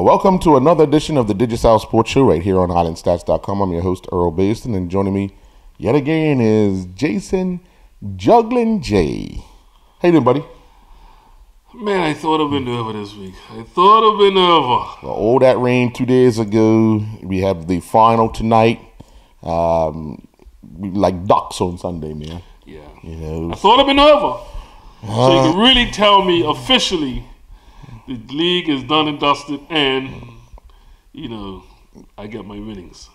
Well, welcome to another edition of the Digicel Sports Show right here on IslandStats.com. I'm your host, Earl Baston, and joining me yet again is Jason Juggling J. How you doing, buddy? Man, I thought I'd been over this week. All that rain 2 days ago. We have the final tonight. We like ducks on Sunday, man. Yeah. You know, I thought I'd been over. So you can really tell me officially the league is done and dusted, and I get my winnings.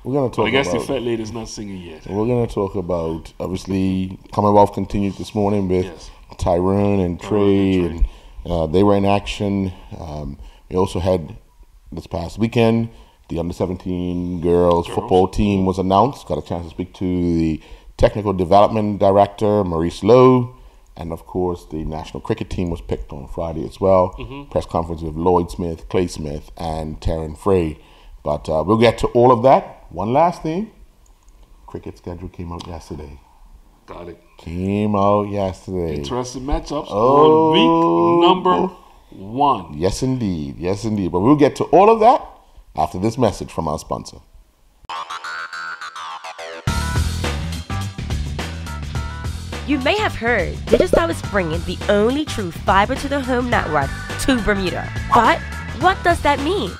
We're gonna talk. But I guess the fat lady's not singing yet. We're gonna talk about, obviously, Commonwealth continued this morning with Tyrone and Trey, and they were in action. We also had this past weekend the under-17 girls football team was announced. Got a chance to speak to the technical development director, Maurice Lowe. And, of course, the national cricket team was picked on Friday as well. Press conference with Lloyd Smith, Clay Smith, and Taryn Frey. But we'll get to all of that. One last thing. Cricket schedule came out yesterday. Got it. Came out yesterday. Interesting matchups on week number 1. Yes, indeed. Yes, indeed. But we'll get to all of that after this message from our sponsor. You may have heard Digicel is bringing the only true fiber-to-the-home network to Bermuda. But what does that mean?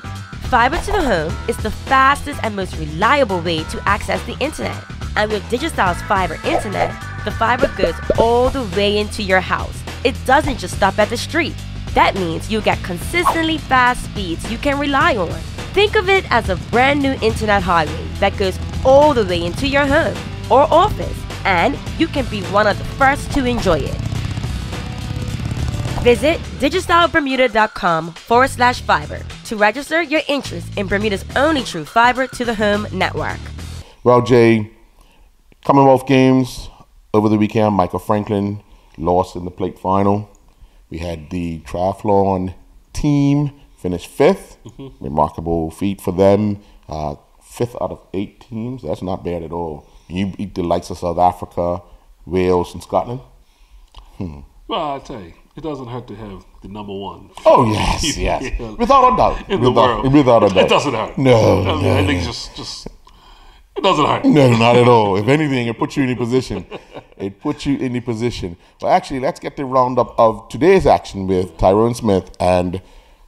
Fiber-to-the-home is the fastest and most reliable way to access the internet. And with Digicel's fiber internet, the fiber goes all the way into your house. It doesn't just stop at the street. That means you'll get consistently fast speeds you can rely on. Think of it as a brand new internet highway that goes all the way into your home or office, and you can be one of the first to enjoy it. Visit digicelbermuda.com/fiber to register your interest in Bermuda's only true fiber-to-the-home network. Well, Jay, Commonwealth Games over the weekend, Michael Franklin lost in the plate final. We had the triathlon team finish 5th. Remarkable feat for them. 5th out of 8 teams. That's not bad at all. You beat the likes of South Africa, Wales, and Scotland. Well, I tell you, it doesn't hurt to have the number 1. Oh, yes. Without a doubt. In the world. Without a doubt. It doesn't hurt. No. I think just it doesn't hurt. No, not at all. If anything, it puts you in a position. Well, actually, let's get the roundup of today's action with Tyrone Smith and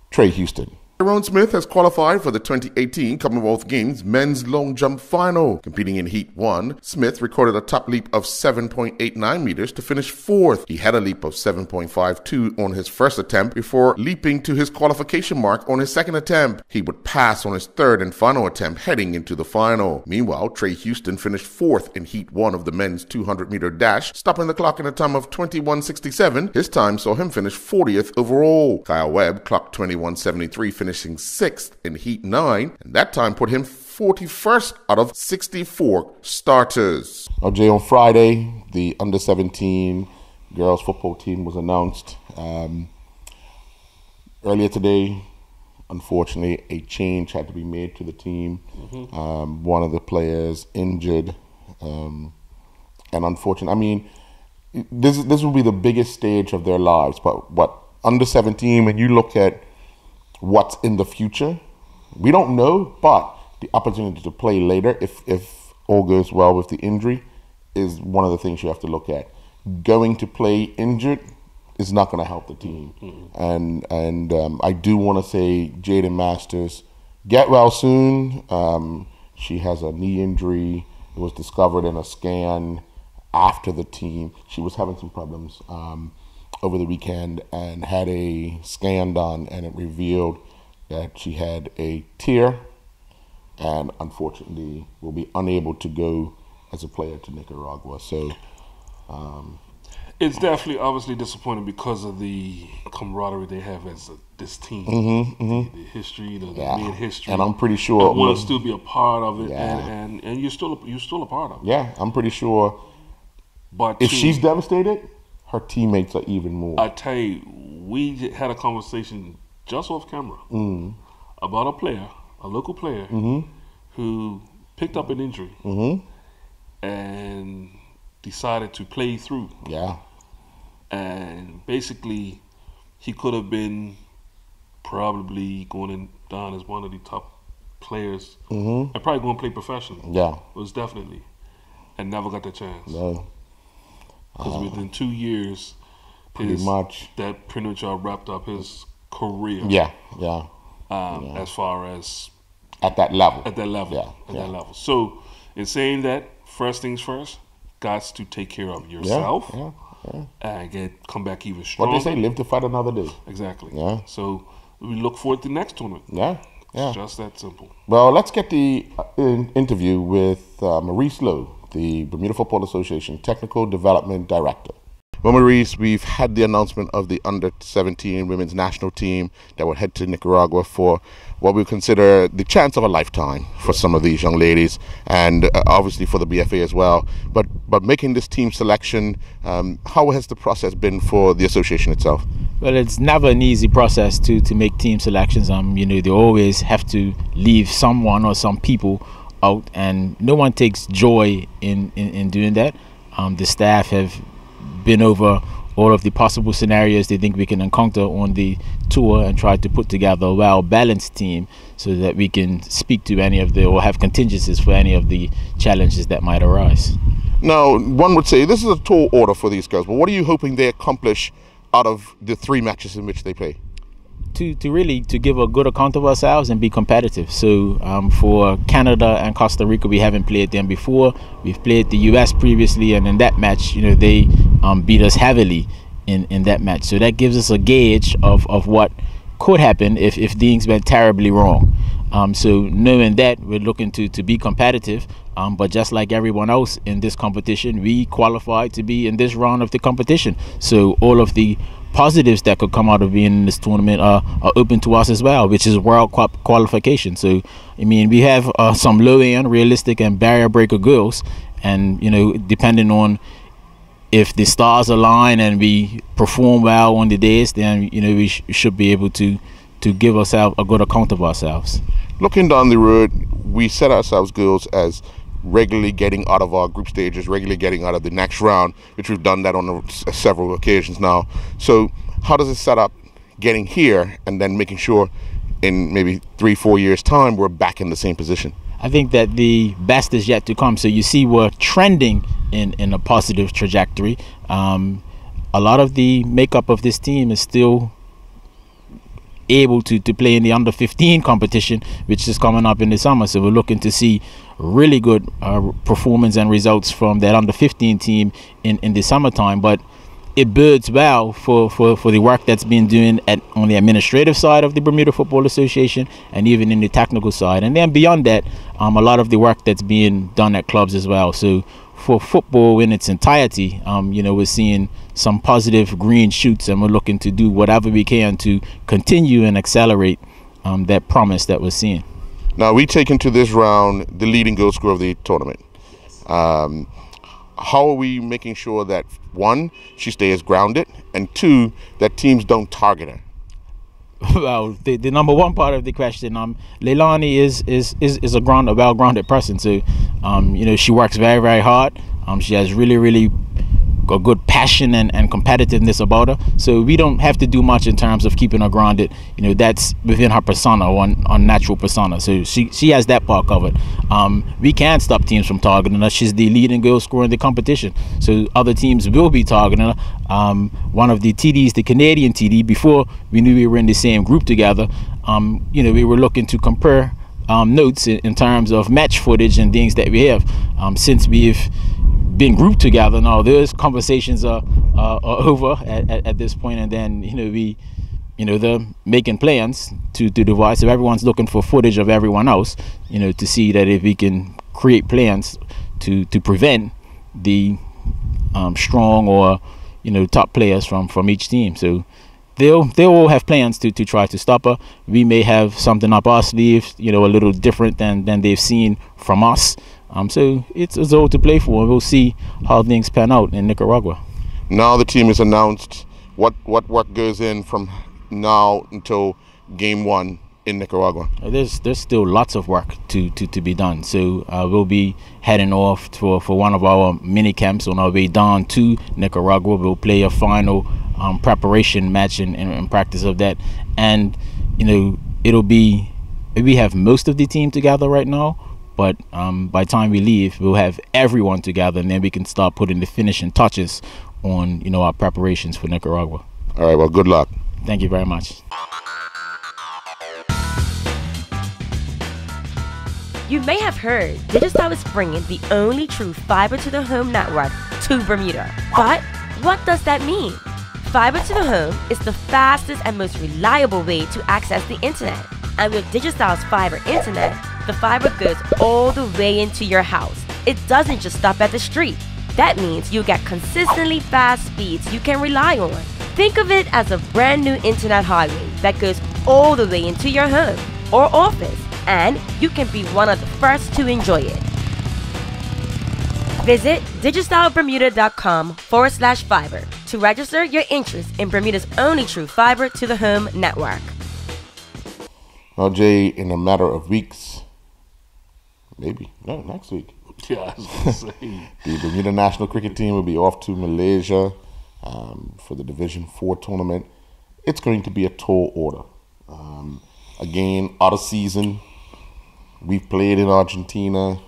Trey Houston. Tyrone Smith has qualified for the 2018 Commonwealth Games men's long jump final. Competing in Heat 1, Smith recorded a top leap of 7.89 meters to finish 4th. He had a leap of 7.52 on his first attempt before leaping to his qualification mark on his second attempt. He would pass on his third and final attempt heading into the final. Meanwhile, Trey Houston finished 4th in Heat 1 of the men's 200-meter dash, stopping the clock in a time of 21:67. His time saw him finish 40th overall. Kyle Webb clocked 21:73, finishing 6th in Heat 9, and that time put him 41st out of 64 starters. Jay, on Friday, the under-17 girls football team was announced. Earlier today, unfortunately, a change had to be made to the team. One of the players injured, and unfortunately, I mean, this will be the biggest stage of their lives. But under-17, when you look at what's in the future, we don't know, but the opportunity to play later, if all goes well with the injury, is one of the things you have to look at. Going to play injured is not going to help the team. And I do want to say Jaden Masters, get well soon. She has a knee injury. It was discovered in a scan after the team. She was having some problems over the weekend and had a scan done, and it revealed that she had a tear and unfortunately will be unable to go as a player to Nicaragua. So it's definitely obviously disappointing because of the camaraderie they have as this team, the history, the mid history, and I'm pretty sure I want to still be a part of it, and you're still a part of it. Yeah, I'm pretty sure. But if she's devastated, her teammates are even more. I tell you, we had a conversation just off camera about a local player, who picked up an injury and decided to play through. Yeah. And basically, he could have been probably going down as one of the top players, and probably going to play professionally. Yeah. Was definitely, and never got the chance. No. Because within 2 years, Pretty much. that pretty much wrapped up his career. Yeah. As far as At that level. at that level. Yeah. That level. So, in saying that, first things first, got to take care of yourself and come back even stronger. What they say, live to fight another day. Exactly. Yeah. So we look forward to the next tournament. Yeah. It's just that simple. Well, let's get the interview with Maurice Lowe, the Bermuda Football Association Technical Development Director. Well, Maurice, we've had the announcement of the under-17 women's national team that will head to Nicaragua for what we consider the chance of a lifetime for some of these young ladies, and obviously for the BFA as well. But making this team selection, how has the process been for the association itself? Well, it's never an easy process to make team selections. They always have to leave someone or some people out, and no one takes joy in doing that. The staff have been over all of the possible scenarios they think we can encounter on the tour and try to put together a well-balanced team so that we can speak to any of or have contingencies for any of the challenges that might arise. Now, one would say this is a tall order for these girls, but what are you hoping they accomplish out of the 3 matches in which they play? To really give a good account of ourselves and be competitive. So for Canada and Costa Rica, we haven't played them before. We've played the US previously, and in that match, they beat us heavily in that match. So that gives us a gauge of what could happen if things went terribly wrong. So knowing that, we're looking to be competitive, but just like everyone else in this competition, we qualified to be in this round of the competition. So all of the positives that could come out of being in this tournament are open to us as well, which is World Cup qualification. So we have some low-end, realistic and barrier breaker girls, and depending on if the stars align and we perform well on the days, then we should be able to give ourselves a good account of ourselves. Looking down the road, we set ourselves goals as regularly getting out of our group stages, regularly getting out of the next round, which we've done that on several occasions now. So how does it set up getting here and then making sure in maybe 3-4 years time we're back in the same position? I think that the best is yet to come. So you see we're trending in a positive trajectory. A lot of the makeup of this team is still able to play in the under 15 competition, which is coming up in the summer. So we're looking to see really good performance and results from that under 15 team in the summertime. But it bodes well for the work that's been doing on the administrative side of the Bermuda Football Association and even in the technical side. And then beyond that, a lot of the work that's being done at clubs as well. So for football in its entirety, we're seeing some positive green shoots, and we're looking to do whatever we can to continue and accelerate that promise that we're seeing. Now, we take into this round the leading goal scorer of the tournament. How are we making sure that, 1, she stays grounded, and 2, that teams don't target her? Well, the number one part of the question, Leilani is a well-grounded person. So, she works very, very hard. She has really a good passion and competitiveness about her. So we don't have to do much in terms of keeping her grounded. That's within her persona, or natural persona. So she has that part covered. We can't stop teams from targeting her. She's the leading goal scorer in the competition. So other teams will be targeting her. One of the TDs, the Canadian TD, before we knew we were in the same group together, we were looking to compare notes in terms of match footage and things that we have. Since we've been grouped together now, those conversations are over at this point, and then they're making plans to devise. So everyone's looking for footage of everyone else, to see that if we can create plans to prevent the strong or top players from each team. So they'll all have plans to try to stop her. We may have something up our sleeve, a little different than they've seen from us. So it's all to play for, and we'll see how things pan out in Nicaragua. Now the team is announced. What work goes in from now until game 1 in Nicaragua? There's still lots of work to be done. So we'll be heading off for one of our mini camps on our way down to Nicaragua. We'll play a final preparation match and practice of that. And we have most of the team together right now, but by the time we leave, we'll have everyone together, and then we can start putting the finishing touches on our preparations for Nicaragua. All right, well, good luck. Thank you very much. You may have heard Digistyle is bringing the only true fiber to the home network to Bermuda. But what does that mean? Fiber to the home is the fastest and most reliable way to access the internet. And with Digistyle's fiber internet, the fiber goes all the way into your house. It doesn't just stop at the street. That means you'll get consistently fast speeds you can rely on. Think of it as a brand new internet highway that goes all the way into your home or office, and you can be one of the first to enjoy it. Visit digistylebermuda.com/fiber to register your interest in Bermuda's only true fiber to the home network. Well, Jay, in a matter of weeks, next week, Yeah, I was going to say. the Bermuda national cricket team will be off to Malaysia for the Division 4 tournament. It's going to be a tall order. Again, out of season. We've played in Argentina.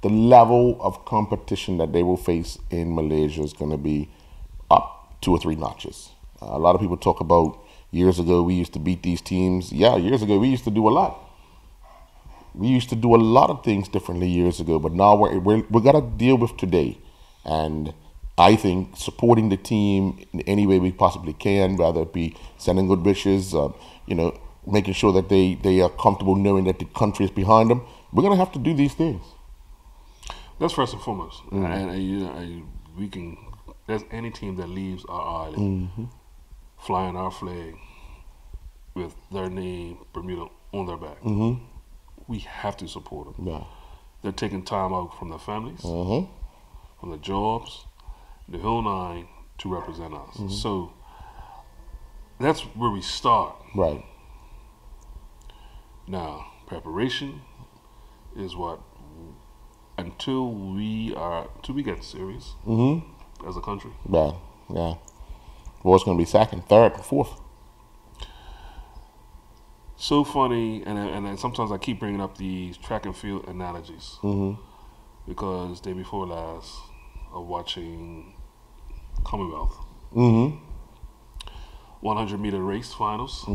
The level of competition that they will face in Malaysia is going to be up 2 or 3 notches. A lot of people talk about years ago we used to beat these teams. Yeah, years ago we used to do a lot. We used to do a lot of things differently years ago, but now we're got to deal with today. And I think supporting the team in any way we possibly can, whether it be sending good wishes, making sure that they are comfortable knowing that the country is behind them. We're going to have to do these things. That's first and foremost. And there's any team that leaves our island flying our flag with their name, Bermuda, on their back. We have to support them. Yeah. They're taking time out from their families, from their jobs, the whole nine to represent us. So that's where we start. Right. Now, preparation is until we get serious as a country. Yeah. Well, it's going to be second, third, fourth. So funny, and sometimes I keep bringing up these track and field analogies because day before last, of watching Commonwealth 100-meter race finals.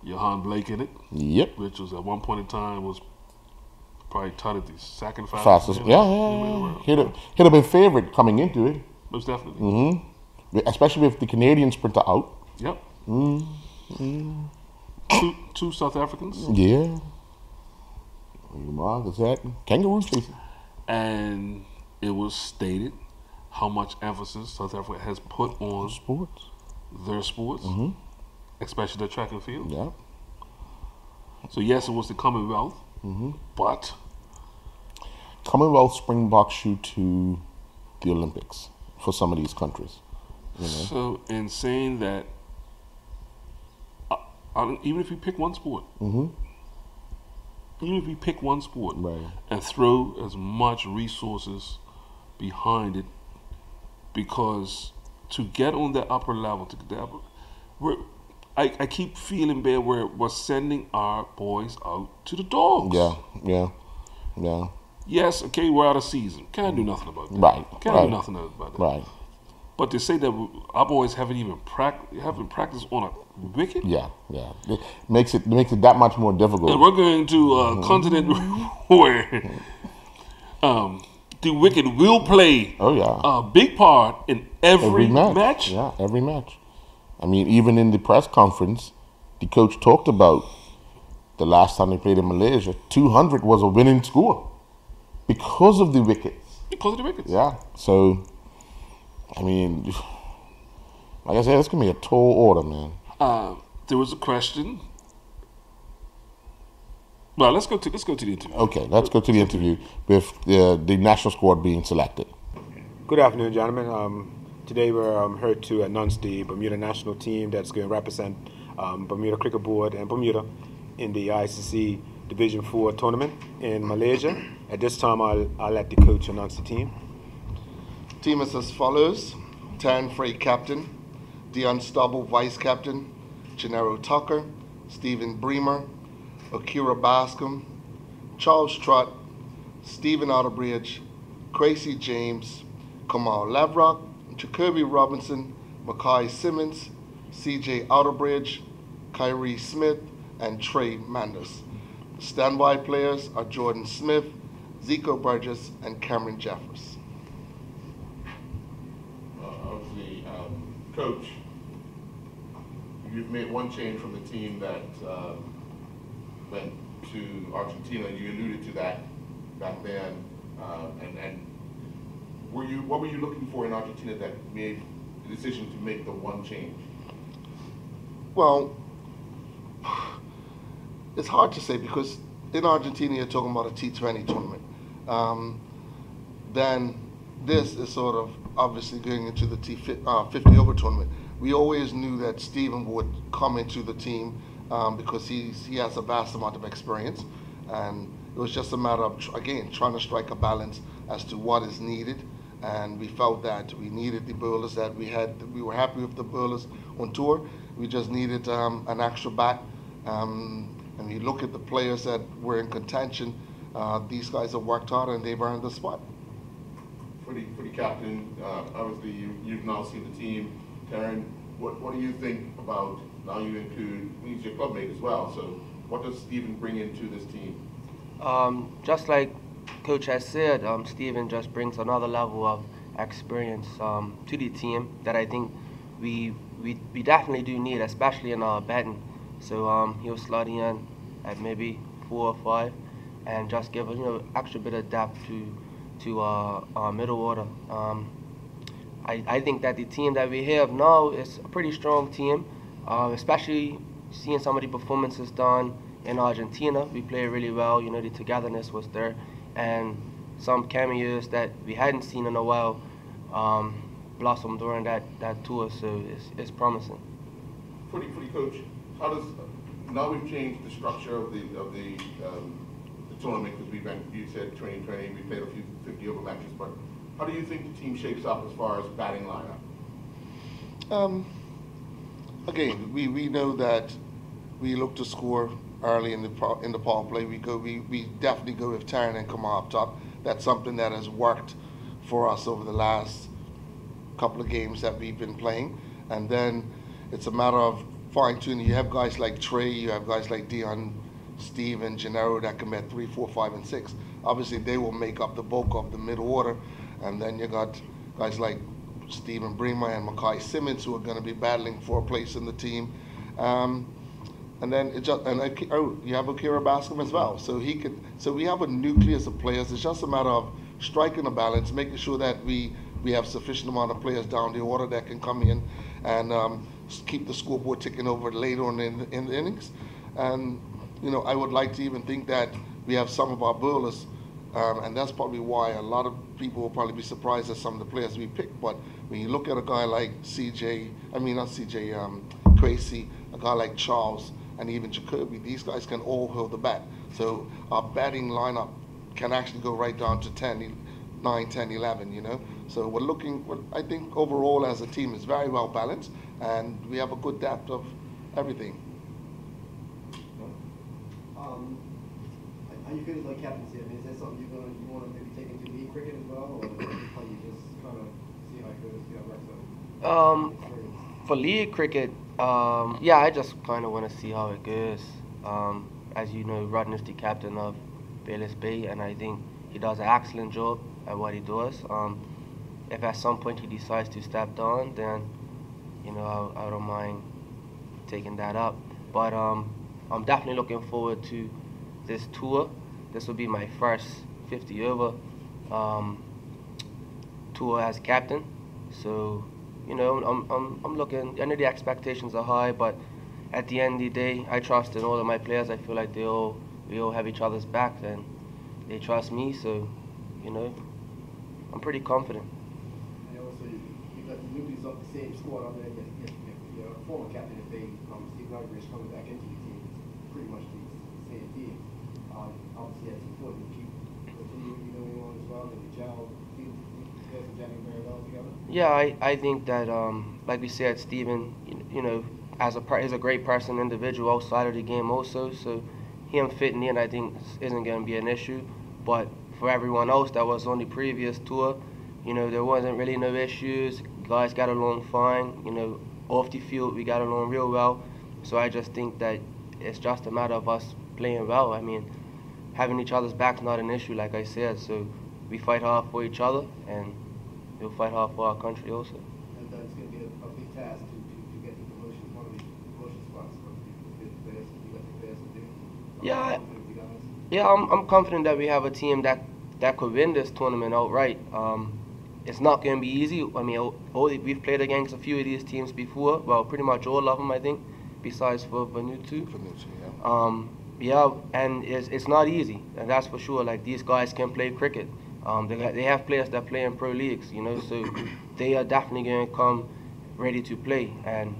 Johan Blake in it. Yep. Which was at one point in time was probably touted the second fastest. Yeah. He'd have been favorite coming into it. Most definitely. Especially with the Canadian sprinter out. Yep. Two South Africans. Yeah. Is that kangaroo chasing? And it was stated how much emphasis South Africa has put on their sports, especially the track and field. Yeah. So yes, it was the Commonwealth, but Commonwealth springboks you to the Olympics for some of these countries. So in saying that, even if you pick one sport, Right. and throw as much resources behind it, because to get on that upper level, I keep feeling bad where we're sending our boys out to the dogs. Yeah. Yes, okay, we're out of season. Can't do nothing about that. Right. Can't do nothing about that. Right. But to say that our boys haven't practiced on a wicket. Yeah. It makes it that much more difficult. And we're going to a continent where the wicket will play a big part in every match. Yeah, every match. I mean, even in the press conference, the coach talked about the last time they played in Malaysia, 200 was a winning score because of the wickets. Yeah. So, I mean, like I said, it's going to be a tall order, man. There was a question. Well, let's go to the interview. Okay, let's go to the interview with the national squad being selected. Good afternoon, gentlemen. Today we're here to announce the Bermuda national team that's going to represent Bermuda Cricket Board and Bermuda in the ICC Division 4 tournament in Malaysia. At this time, I'll let the coach announce the team. Team is as follows: Taryn Frey captain, Dion Stubble vice captain, Gennaro Tucker, Stephen Bremer, Akira Bascom, Charles Trott, Stephen Outerbridge, Gracie James, Kamal Lavrock, Jacoby Robinson, Makai Simmons, CJ Outerbridge, Kyrie Smith, and Trey Manders. The standby players are Jordan Smith, Zico Burgess, and Cameron Jeffers. Obviously, Coach, you've made one change from the team that went to Argentina. You alluded to that back then. And what were you looking for in Argentina that made the decision to make the one change? Well, it's hard to say because in Argentina you're talking about a T20 tournament. Then this is sort of obviously going into the T50 over tournament. We always knew that Stephen would come into the team because he has a vast amount of experience, and it was just a matter of again trying to strike a balance as to what is needed. And we felt that we needed the bowlers that we had. We were happy with the bowlers on tour. We just needed an extra bat. And you look at the players that were in contention. These guys have worked hard and they've earned the spot. For the captain, obviously you've now seen the team. Taryn, what do you think about, now you include, he's your clubmate as well, so what does Stephen bring into this team? Just like Coach has said, Stephen just brings another level of experience to the team that I think we definitely do need, especially in our batting. So he'll slot in at maybe 4 or 5 and just give us extra bit of depth to our middle order. I think that the team that we have now is a pretty strong team, especially seeing some of the performances done in Argentina. We played really well, the togetherness was there, and some cameos that we hadn't seen in a while blossomed during that tour, so it's promising. For the coach, how does, now we've changed the structure of the tournament, because you said 2020, we played a few 50 over matches, but how do you think the team shapes up as far as batting lineup? Again, we know that we look to score early in the power play. We definitely go with Taryn and Kamal up top. That's something that has worked for us over the last couple of games that we've been playing. And then it's a matter of fine-tuning. You have guys like Trey, you have guys like Dion, Steve, and Gennaro that can bat 3, 4, 5, and 6. Obviously, they will make up the bulk of the middle order. And then you got guys like Stephen Bremer and Makai Simmons who are going to be battling for a place in the team. And then you have Akira Bascom as well. So we have a nucleus of players. It's just a matter of striking a balance, making sure that we have sufficient amount of players down the order that can come in and keep the scoreboard ticking over later on in the innings. And I would like to even think that we have some of our bowlers, and that's probably why a lot of people will probably be surprised at some of the players we picked. But when you look at a guy like Gracie, a guy like Charles, and even Jacoby, these guys can all hold the bat. So our batting lineup can actually go right down to 9, 10, 11, So I think overall as a team is very well balanced, and we have a good depth of everything. How you feeling like captaincy? I mean, is that something you want to maybe take into league cricket as well, or how you just kind of see how it goes, see how it works out? For league cricket, yeah, I just kind of want to see how it goes. As you know, Rodney's the captain of Bayless Bay, and I think he does an excellent job at what he does. If at some point he decides to step down, then I don't mind taking that up. But I'm definitely looking forward to this tour. This will be my first 50 over tour as captain. So I'm looking. I know the expectations are high, but at the end of the day, I trust in all of my players. I feel like we all have each other's back, and they trust me. So, I'm pretty confident. And also, you got the newbies of the same squad. I mean, your former captain, if Steve Outerbridge coming back into the team, it's pretty much the same team. Obviously, it's important to continue on as well, and the gel. Yeah, I think that, like we said, Stephen, he's a great person, individual outside of the game also. So him fitting in, I think, isn't going to be an issue. But for everyone else that was on the previous tour, you know, there wasn't really no issues. Guys got along fine. You know, off the field we got along real well. So I just think that it's just a matter of us playing well. I mean, having each other's back's not an issue, like I said. So we fight hard for each other, and we'll fight hard for our country also. And it's going to be a big task to get the promotion, one of the promotion spots. You got the players to do. Yeah, I'm confident that we have a team that could win this tournament outright. It's not going to be easy. I mean, we've played against a few of these teams before. Well, pretty much all of them, I think, besides for Vanuatu. Yeah, and it's not easy, and that's for sure. Like, these guys can play cricket. They have players that play in pro leagues, you know, so they are definitely going to come ready to play. And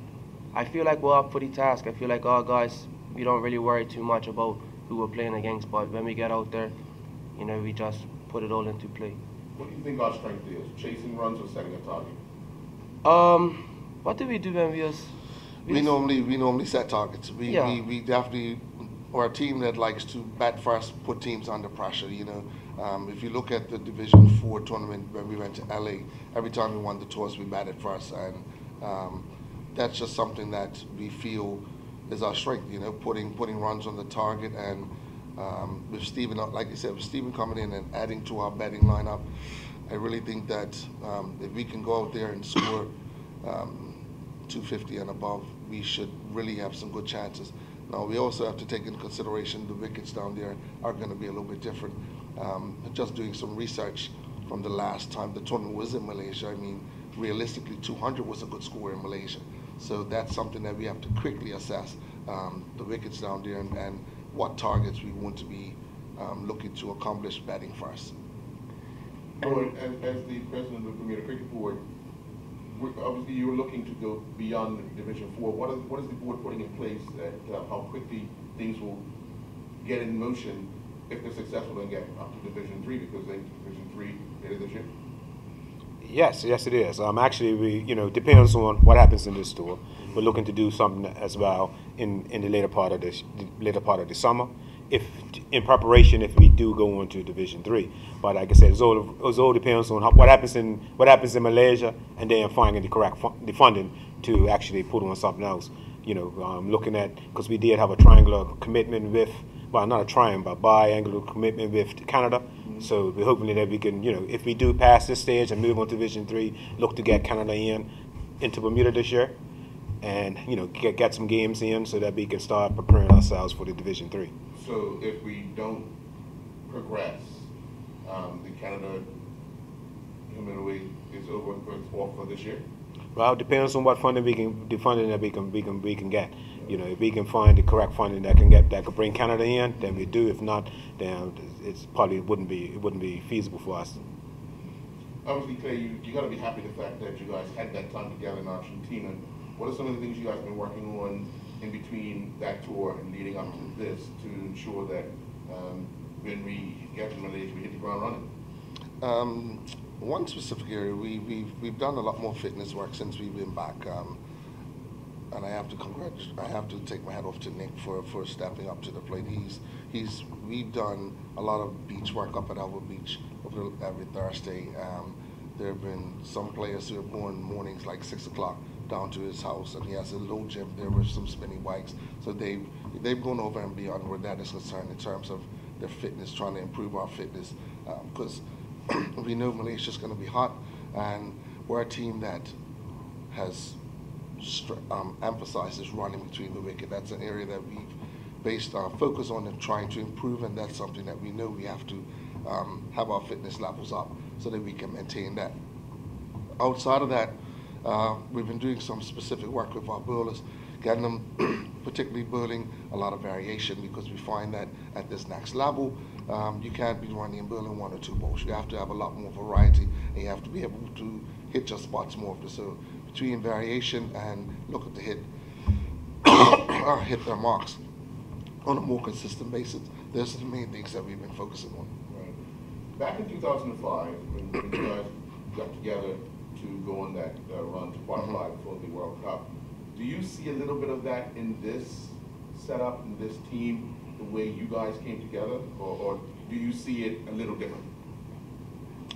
I feel like we're up for the task. I feel like our guys, we don't really worry too much about who we're playing against, but when we get out there, you know, we just put it all into play. What do you think our strength is? Chasing runs or setting a target? What do we do when we normally set targets. We definitely are a team that likes to bat first, put teams under pressure. You know, if you look at the Division 4 tournament when we went to LA, every time we won the toss, we batted first, and that's just something that we feel is our strength. You know, putting runs on the target, and with Stephen, like you said, with Stephen coming in and adding to our batting lineup, I really think that if we can go out there and score 250 and above, we should really have some good chances. Now, we also have to take into consideration the wickets down there are going to be a little bit different. Just doing some research from the last time the tournament was in Malaysia, I mean, realistically, 200 was a good score in Malaysia. So that's something that we have to quickly assess, the wickets down there and what targets we want to be looking to accomplish batting first. Lloyd, as the president of the Bermuda Cricket Board, obviously you're looking to go beyond Division 4. What is the board putting in place that how quickly things will get in motion if they're successful and get up to Division 3, because they Division 3 later this year? Yes, it is. Actually, depends on what happens in this tour. We're looking to do something as well in the later part of the summer, if in preparation if we do go on to Division 3. But like I said, it all depends on what happens in Malaysia, and then finding the correct funding to actually put on something else. You know, looking at, because we did have a triangular commitment with, well, not a triangle, but biangular commitment with Canada. So we're hoping that we can, if we do pass this stage and move on to Division 3, look to get Canada into Bermuda this year, and get some games in so that we can start preparing ourselves for the Division 3. So if we don't progress, the Canada humidity is over for this year? Well, it depends on what funding we can get. If we can find the correct funding that could bring Canada in, then we do. If not, then it wouldn't be feasible for us. Obviously, Clay, you got to be happy the fact that you guys had that time together in Argentina. What are some of the things you guys have been working on in between that tour and leading up to this to ensure that when we get to Malaysia, we hit the ground running? One specific area, we've done a lot more fitness work since we've been back, and I have to take my hat off to Nick for stepping up to the plate. We've done a lot of beach work up at Albert Beach every Thursday. There have been some players who have gone mornings like 6 o'clock down to his house, and he has a little gym there with some spinning bikes. So they've gone over and beyond where that is concerned in terms of their fitness, trying to improve our fitness, because we know Malaysia's going to be hot, and we're a team that has emphasizes running between the wicket. That's an area that we've based our focus on and trying to improve, and that's something that we know we have to have our fitness levels up so that we can maintain that. Outside of that, we've been doing some specific work with our bowlers, getting them particularly bowling a lot of variation, because we find that at this next level, you can't be running and bowling 1 or 2 balls. You have to have a lot more variety, and you have to be able to hit your spots more often. So between variation and looking to hit their marks on a more consistent basis, those are the main things that we've been focusing on. Right. Back in 2005, when you guys got together to go on that run to qualify for the World Cup, Do you see a little bit of that in this setup, in this team, the way you guys came together, or do you see it a little different?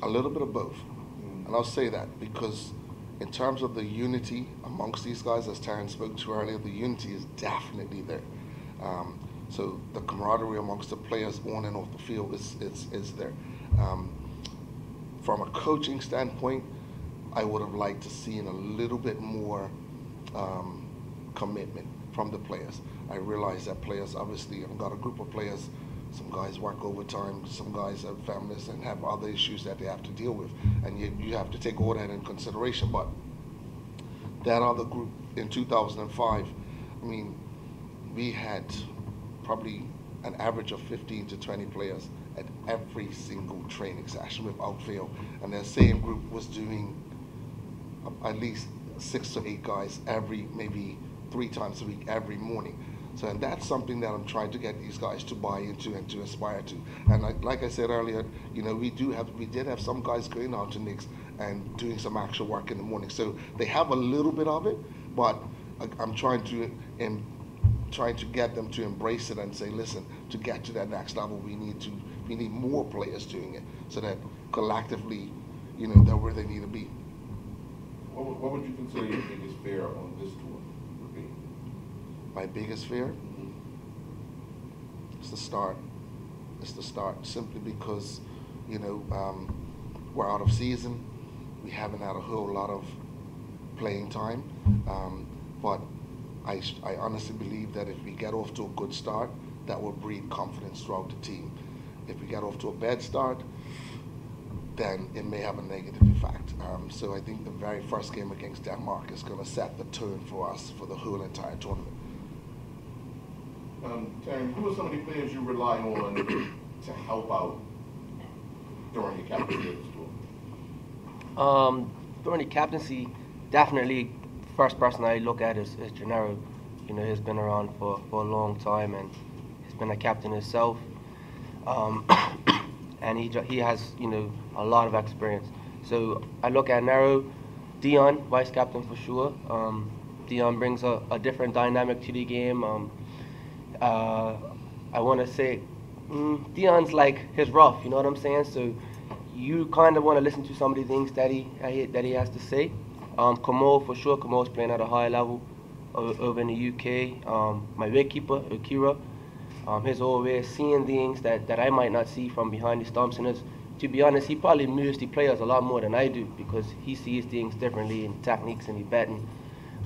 A little bit of both. And I'll say that because in terms of the unity amongst these guys, as Taryn spoke to earlier, the unity is definitely there. So the camaraderie amongst the players on and off the field is there. From a coaching standpoint, I would have liked to seen a little bit more commitment from the players. I realize that players, obviously, I've got a group of players, some guys work overtime, some guys have families and have other issues that they have to deal with, and you have to take all that in consideration. But that other group in 2005, I mean, we had probably an average of 15 to 20 players at every single training session without fail, and that same group was doing at least 6 to 8 guys maybe 3 times a week every morning. So, and that's something that I'm trying to get these guys to buy into and to aspire to. And like I said earlier, you know, we did have some guys going out to Knicks and doing some actual work in the morning. So they have a little bit of it, but I'm trying to get them to embrace it and say, listen, to get to that next level, we need more players doing it, so that collectively, you know, they're where they need to be. What would you consider your biggest fear on this tour would be? My biggest fear? It's the start. It's the start, simply because, you know, we're out of season. We haven't had a whole lot of playing time, but I honestly believe that if we get off to a good start, that will breed confidence throughout the team. If we get off to a bad start, then it may have a negative effect. So I think the very first game against Denmark is going to set the tone for us for the whole entire tournament. Taryn, who are some of the players you rely on to help out during your captaincy tour? During the captaincy, definitely first person I look at is Gennaro. You know, he's been around for a long time, and he's been a captain himself. And he has, you know, a lot of experience. So I look at Gennaro, Dion, vice captain for sure. Dion brings a different dynamic to the game. I want to say Dion's like his rough, you know what I'm saying? So you kind of want to listen to some of the things that he has to say. Kamo, for sure, Kamo's playing at a high level over in the UK. My wicketkeeper, Akira, he's always seeing things that I might not see from behind the stumps. And to be honest, he probably moves the players a lot more than I do, because he sees things differently in techniques and the betting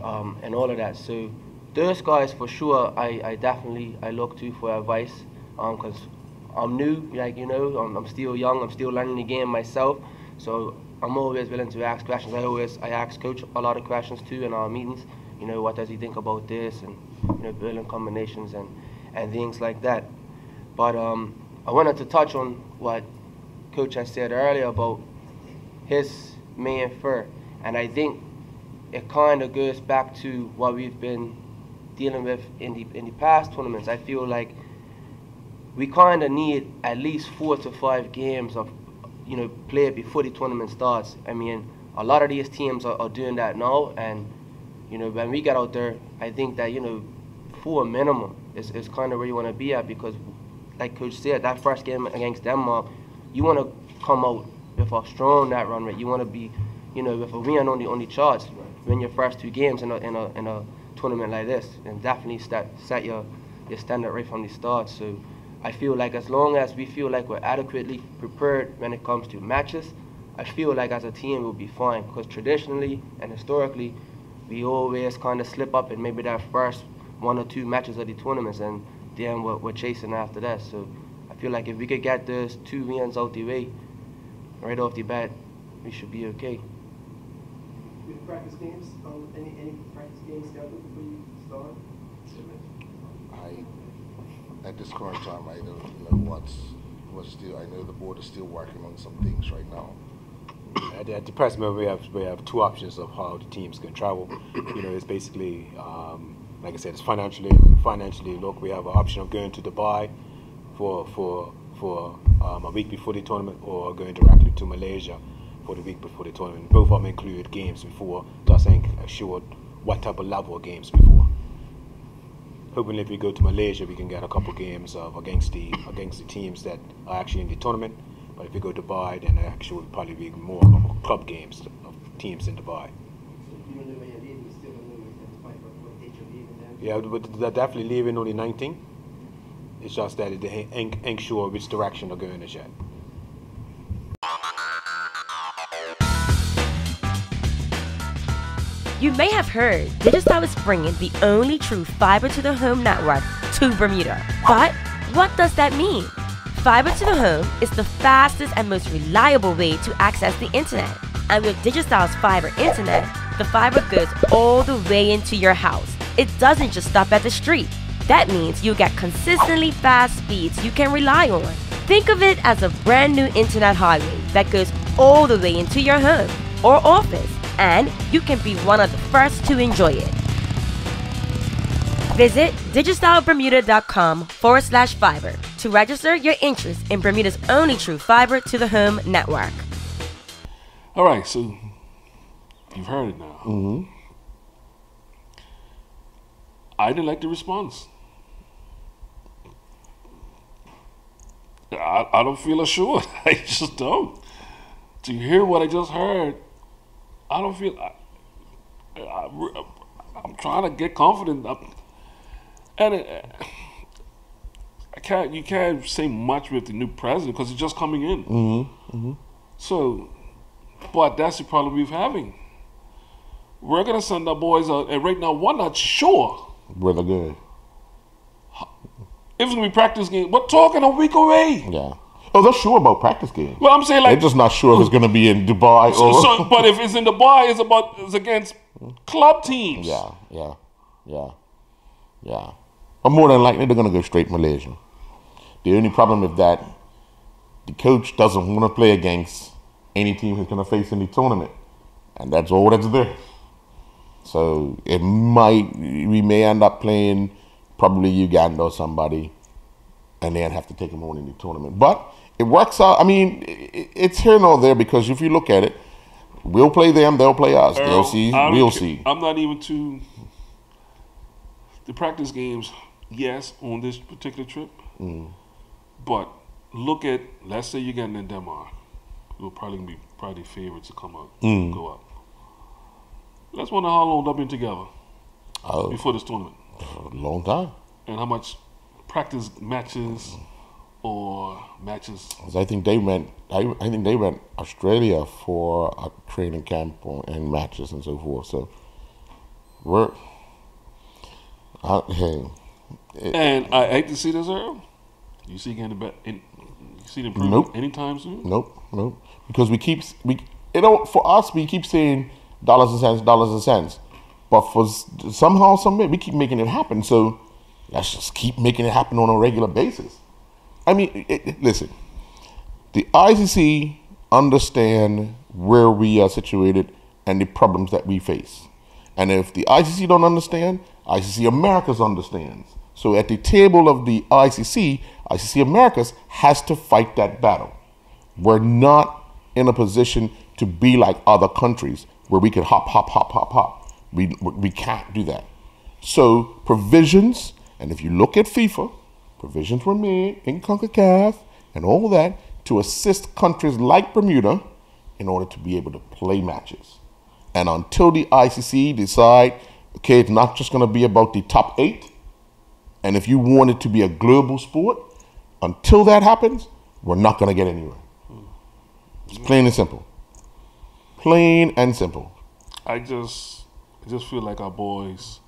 and all of that. So those guys, for sure, I definitely look to for advice, because I'm new, like, you know, I'm still young, I'm still learning the game myself. So I'm always willing to ask questions. I ask Coach a lot of questions too in our meetings. You know, what does he think about this, and, you know, building combinations and things like that. But I wanted to touch on what Coach has said earlier about his main fear, and I think it kind of goes back to what we've been dealing with in the past tournaments. I feel like we kind of need at least 4 to 5 games of, you know, play before the tournament starts. I mean, a lot of these teams are doing that now, and, you know, when we get out there, I think that, you know, 4 minimum is kind of where you want to be at, because, like Coach said, that first game against Denmark, you want to come out with a strong net run rate. You want to be, you know, with a win on the charts, win your first 2 games in a tournament like this, and definitely set your standard right from the start. So I feel like as long as we feel like we're adequately prepared when it comes to matches, I feel like as a team we'll be fine, because traditionally and historically we always kind of slip up in maybe that first 1 or 2 matches of the tournaments, and then we're chasing after that. So I feel like if we could get those 2 wins out the way right off the bat, we should be okay. With practice games, any practice games scheduled before you start? At this current time, I don't know what's still. I know the board is still working on some things right now. At the present moment, we have 2 options of how the teams can travel. You know, it's basically, like I said, it's financially. Look, we have an option of going to Dubai for a week before the tournament, or going directly to Malaysia for the week before the tournament. Both of them include games before, thus ensured what type of level of games before. Hoping if we go to Malaysia, we can get a couple games of against the teams that are actually in the tournament. But if we go to Dubai, then it actually would probably be more of club games of teams in Dubai. Yeah, but they're definitely leaving on the 19th. It's just that they ain't sure which direction they're going as yet. You may have heard Digistyle is bringing the only true fiber to the home network to Bermuda. But what does that mean? Fiber to the home is the fastest and most reliable way to access the internet. And with Digistyle's fiber internet, the fiber goes all the way into your house. It doesn't just stop at the street. That means you get consistently fast speeds you can rely on. Think of it as a brand new internet highway that goes all the way into your home or office, and you can be one of the first to enjoy it. Visit digistylebermuda.com/fiber to register your interest in Bermuda's only true fiber to the home network. All right, so you've heard it now. Mm-hmm. I didn't like the response. I don't feel assured. I just don't. To hear what I just heard, I don't feel. I'm trying to get confident, and you can't say much with the new president because he's just coming in. Mm-hmm. Mm-hmm. So, but that's the problem we're having. We're gonna send our boys out, and right now we're not sure whether good. If it's gonna be practice game, we're talking a week away. Yeah. Oh, they're sure about practice games. Well, I'm saying like they're just not sure if it's going to be in Dubai or. But if it's in Dubai, it's against club teams. Yeah. But more than likely, they're going to go straight Malaysia. The only problem is that the coach doesn't want to play against any team he's going to face in the tournament, and that's all that's there. So we may end up playing probably Uganda or somebody, and then have to take them on in the tournament. But it works out. I mean, it's here nor there because if you look at it, we'll play them, they'll play us. They'll see, we'll see. I'm not even too. The practice games, yes, on this particular trip, but look at, let's say Uganda and Denmark, we'll probably be favorites to come up, go up. Let's wonder how long they've been together before this tournament. A long time. And how much practice matches or matches? I think they went Australia for a training camp and matches and so forth. So and I hate to see this, Earl. You see the improvement nope. anytime soon? Nope. Because we keep saying dollars and cents, but for somehow, some way, we keep making it happen. So let's just keep making it happen on a regular basis. I mean, listen, the ICC understand where we are situated and the problems that we face. And if the ICC don't understand, ICC Americas understands. So at the table of the ICC Americas has to fight that battle. We're not in a position to be like other countries where we can hop. We can't do that. So provisions, and if you look at FIFA, provisions were made in CONCACAF and all that to assist countries like Bermuda in order to be able to play matches. And until the ICC decide, okay, it's not just going to be about the top 8, and if you want it to be a global sport, until that happens, we're not going to get anywhere. It's plain and simple. Plain and simple. I just feel like our boys,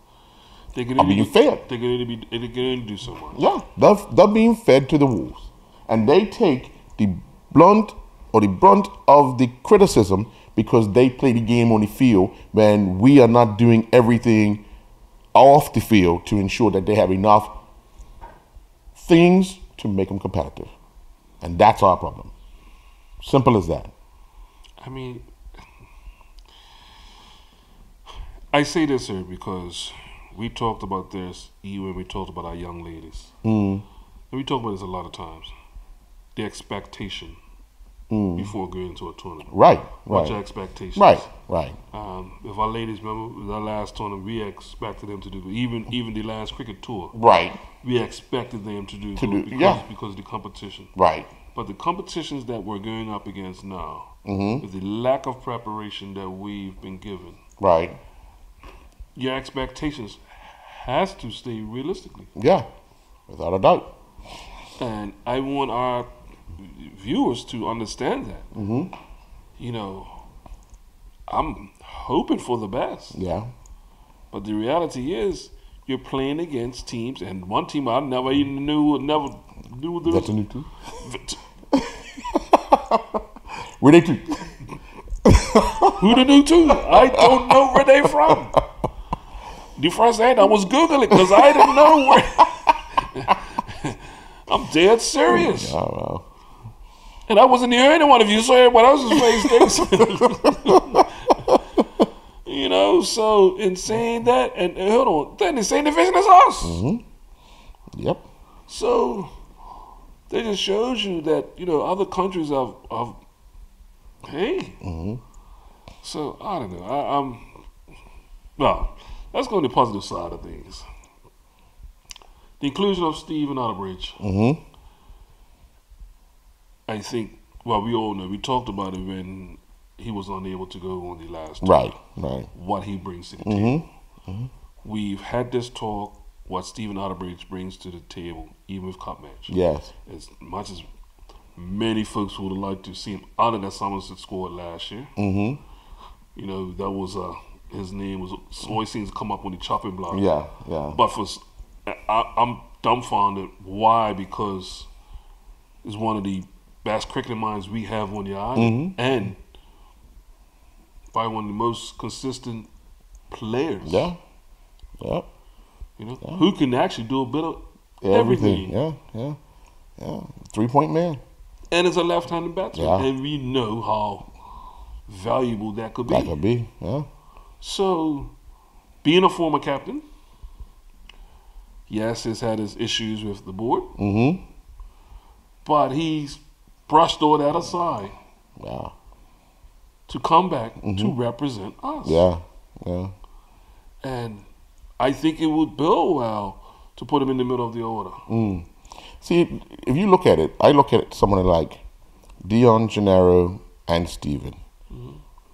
they're being fed. They're going to do so much. Yeah, they're being fed to the wolves, and they take the brunt of the criticism because they play the game on the field when we are not doing everything off the field to ensure that they have enough things to make them competitive, and that's our problem. Simple as that. I mean, I say this here because we talked about this when we talked about our young ladies. And we talk about this a lot of times. The expectation before going to a tournament. Right. What's your expectations? Right. Right. If our ladies remember the last tournament, we expected them to do even the last cricket tour. Right. We expected them to do because of the competition. Right. But the competitions that we're going up against now, Mm-hmm. with the lack of preparation that we've been given, Right. your expectations has to stay realistically. Yeah. Without a doubt. And I want our viewers to understand that. Mm-hmm. You know, I'm hoping for the best. Yeah. But the reality is, you're playing against teams, and one team I never even knew there That's was. a new two. Where they two? Who the new two? I don't know where they from. The first hand I was Googling because I didn't know where. I'm dead serious. Oh, well. And I wasn't the only one of you, so everyone else's face thinks. You know, so in saying that, and hold on, then the same division as us. Mm-hmm. Yep. So that just shows you that, you know, other countries have hey. Mm-hmm. So I don't know. Well, let's go on the positive side of things. The inclusion of Stephen Otterbridge. Mm-hmm. I think, well, we all know, we talked about it when he was unable to go on the last tour. Right. Right. What he brings to the Mm-hmm. table. Mm-hmm. We've had this talk, what Stephen Otterbridge brings to the table, even with Cup Match. Yes. As much as many folks would like to see him out of that Somerset scored last year. Mm-hmm. You know, that was his name was always seems to come up on the chopping block. Yeah. Yeah. But I'm dumbfounded. Why? Because he's one of the best cricketing minds we have on the island, and probably one of the most consistent players. Yeah. Yeah. You know, who can actually do a bit of Everything. Yeah. Yeah. Yeah. 3-point man. and is a left-handed batsman, Yeah. and we know how valuable that could be. That could be. Yeah. So, being a former captain, yes, he's had his issues with the board, Mm-hmm. but he's brushed all that aside Yeah. to come back to represent us. Yeah. Yeah. And I think it would bill well to put him in the middle of the order. See, if you look at it, I look at someone like Dion, Gennaro, and Steven.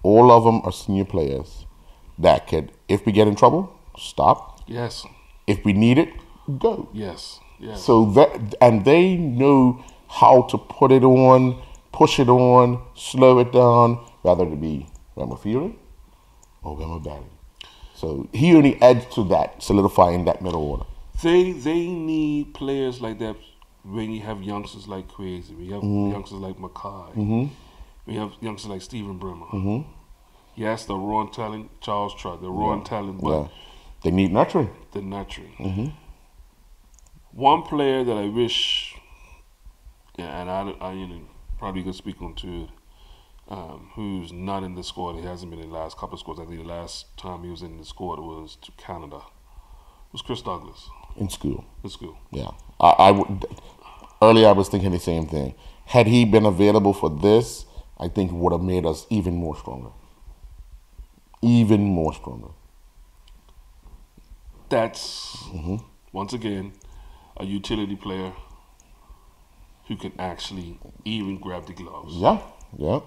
All of them are senior players that could, if we get in trouble, stop. Yes, If we need it, go. yes, yes. So that, and they know how to put it on, push it on, slow it down, whether it be when we're fielding or when we're batting. So he only adds to that, solidifying that middle order. They need players like that when you have youngsters like Crazy, when you have youngsters like Mackay, when you have youngsters like Stephen Brimmer. Yes, the raw talent, Charles Trott, the raw talent, but Yeah. They need nurturing. the nurturing. One player that I wish, and I you know, probably could speak on to it, who's not in the squad. He hasn't been in the last couple of squads. I think the last time he was in the squad was to Canada. It was Chris Douglas In school. in school. Yeah. I would. Earlier, I was thinking the same thing. Had he been available for this, I think it would have made us even more stronger. Even more stronger. That's, once again, a utility player who can actually even grab the gloves Yeah. Yeah.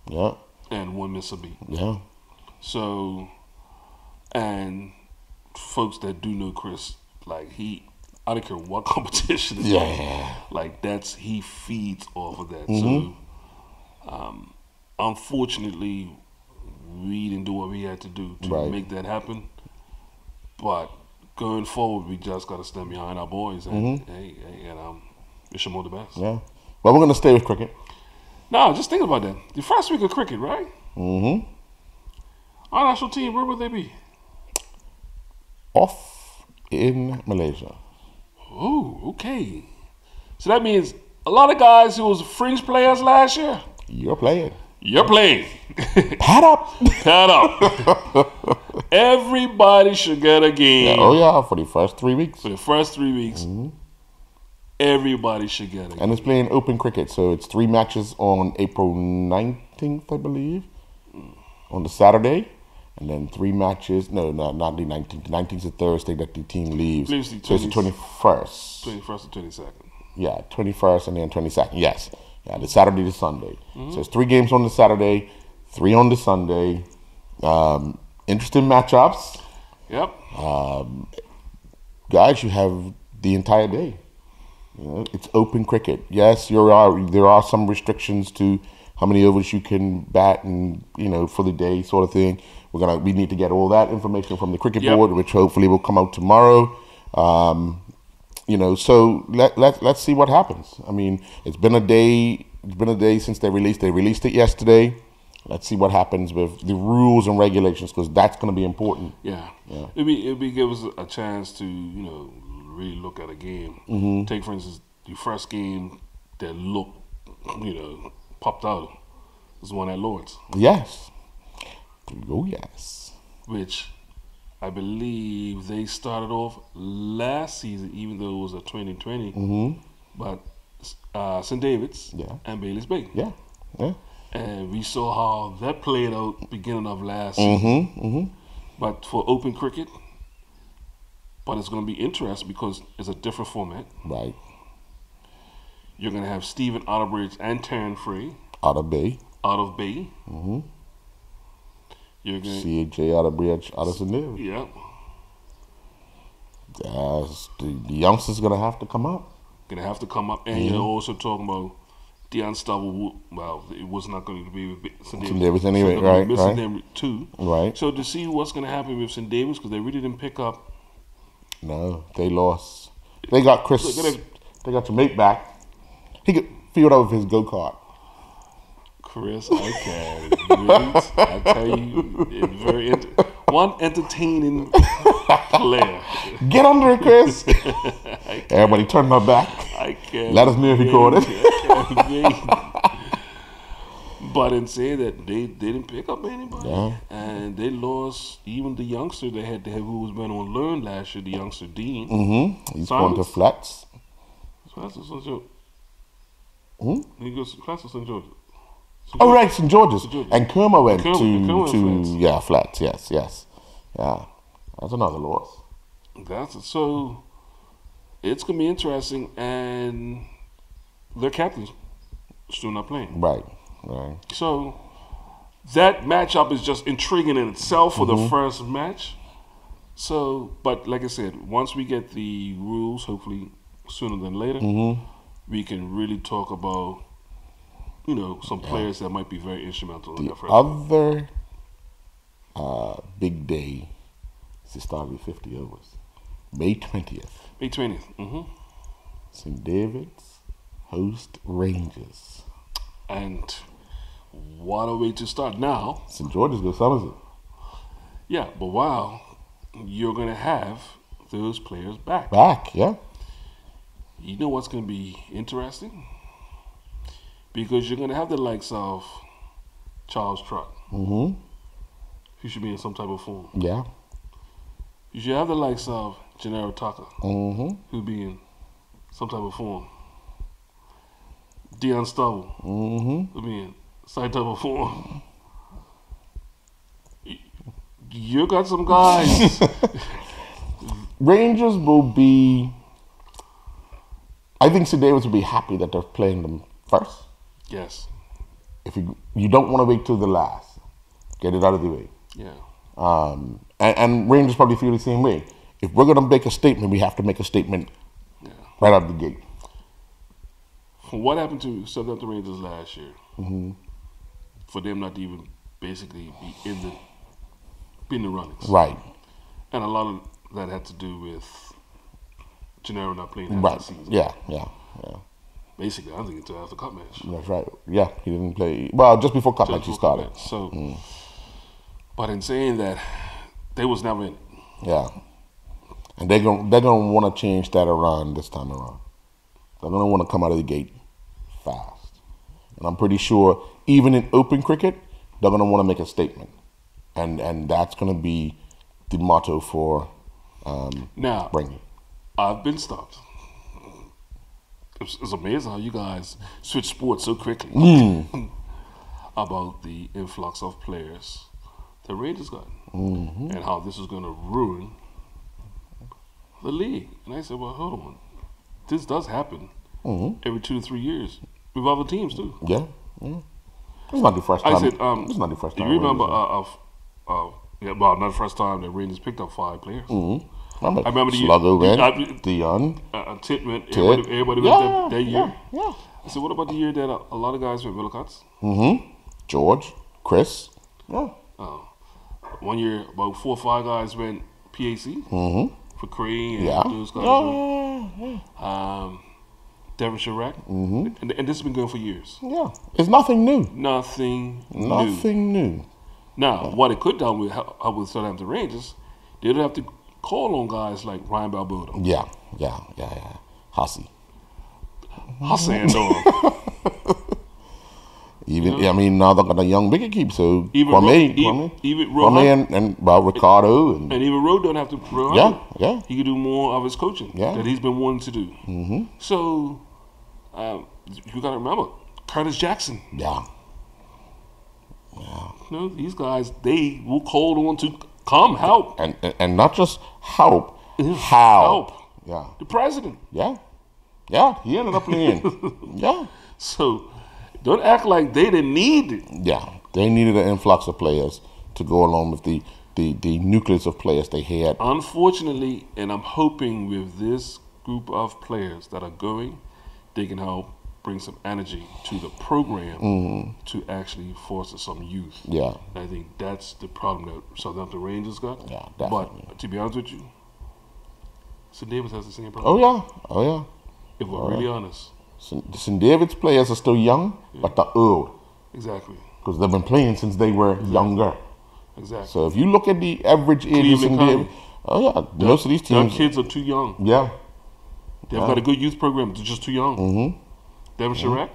Yeah. and won't miss a beat. Yeah. So, and folks that do know Chris, like I don't care what competition it's Yeah. like he feeds off of that. So, unfortunately, we didn't do what we had to do to Right. make that happen. But going forward, we just got to stand behind our boys and wish them all the best. Yeah. Well, we're going to stay with cricket. Now, just think about that. The first week of cricket, right? Mm-hmm. Our national team, where would they be? Off in Malaysia. Oh, okay. So that means a lot of guys who was fringe players last year, You're playing. you're playing. Pad up. Pad up. Everybody should get a game Oh, yeah, for the first 3 weeks. for the first 3 weeks. Everybody should get it. And it's playing open cricket, so it's 3 matches on April 19th, I believe, on the Saturday. And then 3 matches, no, not the 19th. The 19th is the Thursday that the team leaves. Leaves the So it's the 21st. 21st and 22nd. Yeah, 21st and then 22nd, yes. Yeah, the Saturday to Sunday. So it's 3 games on the Saturday, 3 on the Sunday. Interesting matchups. Yep. Guys, you have the entire day. You know, it's open cricket. Yes, there are some restrictions to how many overs you can bat and, you know, for the day sort of thing. We need to get all that information from the cricket board, which hopefully will come out tomorrow. You know, so let's see what happens. I mean, it's been a day since they released it yesterday. Let's see what happens with the rules and regulations, because that's going to be important. Yeah. It'd be give us a chance to, you know, really look at a game. Take, for instance, the first game that looked, you know, popped out was one at Lords. Yes. Oh, yes. Which I believe they started off last season, even though it was a 2020. But St. David's and Bailey's Bay. Yeah. And we saw how that played out beginning of last season. But for open cricket, but it's going to be interesting because it's a different format. Right. You're going to have Stephen Otterbridge and Taryn Frey. Out of Bay. You're going C.J. Otterbridge, out of St. David's. Yeah. The youngsters going to have to come up. And you're also talking about the unstoppable. Well, it was not going to be with St. David's. St. David's anyway, so right? Missing them too. Right. So to see what's going to happen with St. David's, because they really didn't pick up. No, they lost. They got Chris. They got your mate back. He could feel it out with his go-kart. Chris, I tell you, it's very one entertaining player. Get under it, Chris. Everybody turn my back. I can't. Let us know if you caught it. But in saying that, they didn't pick up anybody, and they lost even the youngster they had to have, who was been on loan last year, the youngster Dean. He's going to Flats. Flats or St. George? He goes to Flats or St. George? Oh, right, St. George's. And Kerma went to Flats. Yes. Yeah, that's another loss. So it's gonna be interesting, and their captain's still not playing. Right. So that matchup is just intriguing in itself for the first match. So, but like I said, once we get the rules, hopefully sooner than later, we can really talk about, you know, some players that might be very instrumental in that first other big day is the start of the 50 overs. May 20th. May 20th. St. David's host Rangers. And what a way to start. Now, St. George's go Somerset. Yeah, but wow, you're going to have those players back. Yeah. You know what's going to be interesting? Because you're going to have the likes of Charles Trott, who should be in some type of form. Yeah. You should have the likes of Gennaro Tucker, who be in some type of form. Dion Stubble, who be in some type of form. You got some guys. Rangers will be. I think St. David's will be happy that they're playing them first. Yes. If you don't want to wait till the last, get it out of the way. Yeah. And Rangers probably feel the same way. If we're going to make a statement, we have to make a statement right out of the gate. From what happened to Southampton Rangers last year, for them not to even basically be in the runnings. Right. And a lot of that had to do with Gennaro not playing half the season. Yeah. Basically, I think until after cup match. That's right. Yeah, he didn't play. Well, just before cup match he started. So, but in saying that, they was never in it. Yeah. And they're gonna want to change that around this time around. They're gonna want to come out of the gate fast. And I'm pretty sure, even in open cricket, they're gonna want to make a statement. And that's gonna be the motto for now. bringing. I've been stopped it's amazing how you guys switch sports so quickly about the influx of players the Rangers got and how this is going to ruin the league. And I said, well, hold on. This does happen every 2 to 3 years with other teams too. Yeah. It's not the first time. I said, it's not the first time. You remember, not the first time the Rangers picked up 5 players. I remember the Sluggo year. went, Dion. Tit went. Tit. Everybody went that year. Yeah. I said, what about the year that a lot of guys went Wilcox? George, Chris. Yeah. 1 year, about 4 or 5 guys went PAC for Crane and those guys. Devin Chirac. And this has been going for years. Yeah. It's nothing new. Nothing new. Now, what it could do with Southampton Rangers, they don't have to call on guys like Ryan Balboa. Yeah. Hussey. Hassan, though. I mean, now they got a young wicketkeeper, so even Kwame and Ricardo. And even Rowe don't have to. Yeah. He can do more of his coaching that he's been wanting to do. So, you got to remember, Curtis Jackson. Yeah. These guys, they will call on to come help. And not just help, help. Yeah. The president. Yeah, he ended up playing. Yeah. So, don't act like they didn't need it. Yeah, they needed an influx of players to go along with the nucleus of players they had. Unfortunately, and I'm hoping with this group of players that are going, they can help bring some energy to the program to actually foster some youth. Yeah. And I think that's the problem that Southampton Rangers got. Yeah, definitely. But to be honest with you, St. Davis has the same problem. Oh yeah. If we're really honest. St. David's players are still young, but they're old. Exactly. Because they've been playing since they were younger. Exactly. So if you look at the average age of St. David, most of these teams, young kids are too young. Yeah. They've got a good youth program. They're just too young. Devin Chirac.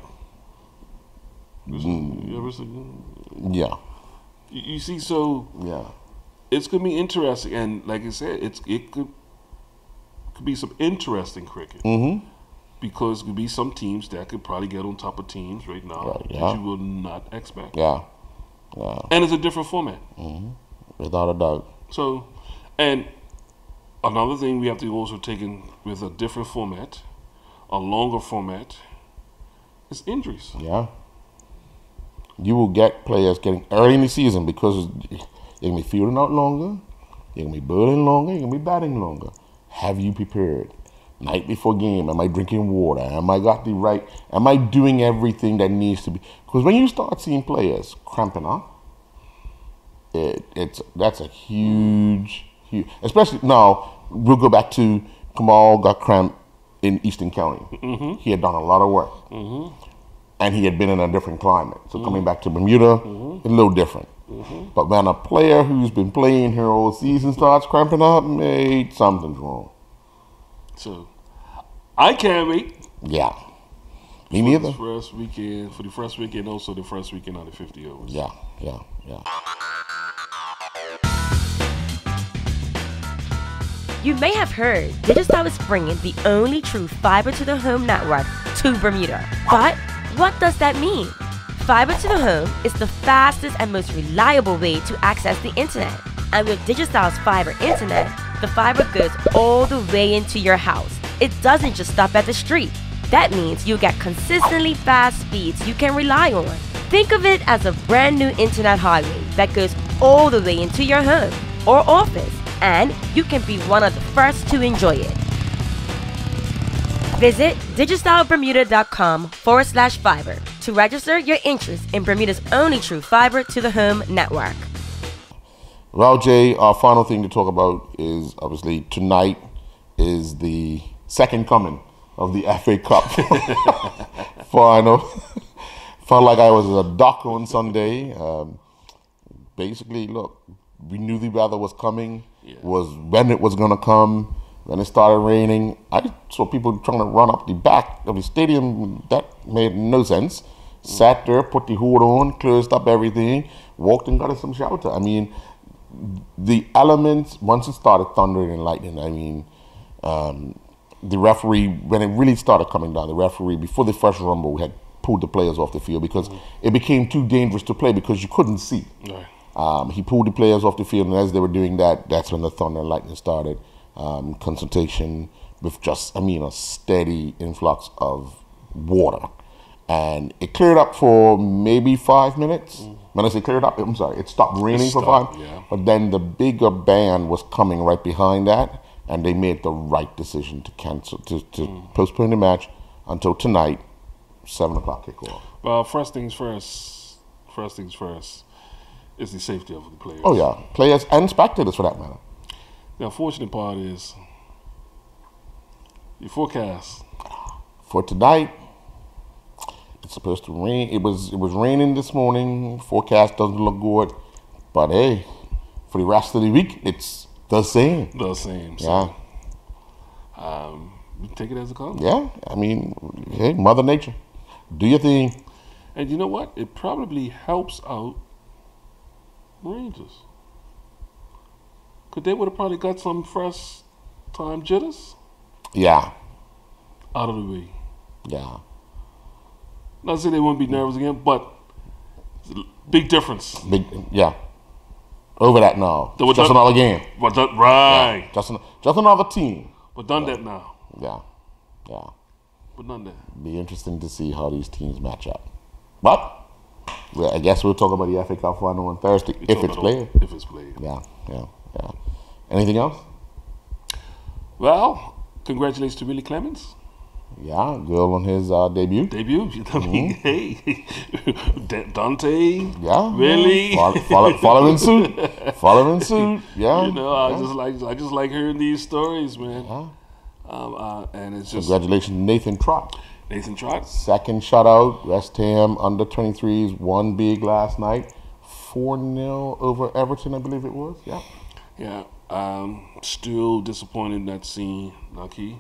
Yeah. You see, so it's gonna be interesting, and like I said, it could be some interesting cricket. Because there could be some teams that could probably get on top of teams right now that you will not expect. Yeah. And it's a different format. Without a doubt. So, and another thing we have to also take in with a different format, a longer format, is injuries. Yeah. You will get players getting early in the season because you're going to be fielding out longer, you're going to be bowling longer, you're going to be batting longer. Have you prepared? Night before game, am I drinking water? Am I doing everything that needs to be? Because when you start seeing players cramping up, that's a huge, especially now, we'll go back to Kamal got cramped in Eastern County. He had done a lot of work. And he had been in a different climate. So coming back to Bermuda, it's a little different. But when a player who's been playing here all season starts cramping up, something's wrong. So, I can't wait. Yeah. Me neither. For the first weekend, also the first weekend of the 50 overs. Yeah. You may have heard Digistyle is bringing the only true fiber to the home network to Bermuda. But what does that mean? Fiber to the home is the fastest and most reliable way to access the internet. And with Digistyle's fiber internet, the fiber goes all the way into your house. It doesn't just stop at the street. That means you get consistently fast speeds you can rely on. Think of it as a brand new internet highway that goes all the way into your home or office, and you can be one of the first to enjoy it. Visit digistylebermuda.com/fiber to register your interest in Bermuda's only true fiber to the home network. Well, Jay, our final thing to talk about is obviously tonight is the second coming of the FA Cup final. Felt like I was a duck on Sunday. Basically, look, we knew the weather was coming, was when it was going to come. When it started raining, I saw people trying to run up the back of the stadium. That made no sense. Sat there, put the hood on, closed up everything, walked and got us some shelter. I mean, the elements, once it started thundering and lightning, I mean, the referee, when it really started coming down, the referee, before the first rumble, had pulled the players off the field because it became too dangerous to play because you couldn't see. Right. He pulled the players off the field, and as they were doing that, that's when the thunder and lightning started. Consultation with just, a steady influx of water. And it cleared up for maybe 5 minutes. When I say cleared up, I'm sorry, it stopped raining for 5. Yeah. But then the bigger band was coming right behind that, and they made the right decision to cancel, to postpone the match until tonight, 7 o'clock kickoff. Well, first things first is the safety of the players. Oh yeah, players and spectators for that matter. The unfortunate part is the forecast. For tonight, it's supposed to rain. It was raining this morning. Forecast doesn't look good, but hey, for the rest of the week, it's the same. The same. Yeah. So, we take it as it comes. Yeah, hey, Mother Nature, do your thing. And you know what? It probably helps out Rangers. Because they would have probably got some first time jitters Yeah, out of the way. yeah. Not saying they wouldn't be nervous again, but it's a big difference. Yeah. Over that now. So we're Just done- another game. But done, right. Yeah. Just another team. But done that now. Yeah, yeah. But done that. Be interesting to see how these teams match up. But I guess we'll talk about the FA Cup final on Thursday We if talk it's about played. If it's played. Yeah. Anything else? Well, congratulations to Willie Clemens. Yeah, girl on his debut. Debut. I mean, hey, Dante. Yeah, Really? Following suit. Following suit. Yeah. I just like hearing these stories, man. Yeah. And it's just Congratulations, Nathan Trott. Nathan Trott. Second shutout. West Ham under 23s won big last night. 4-0 over Everton, I believe it was. Yeah. Yeah. Still disappointed not seeing Naki.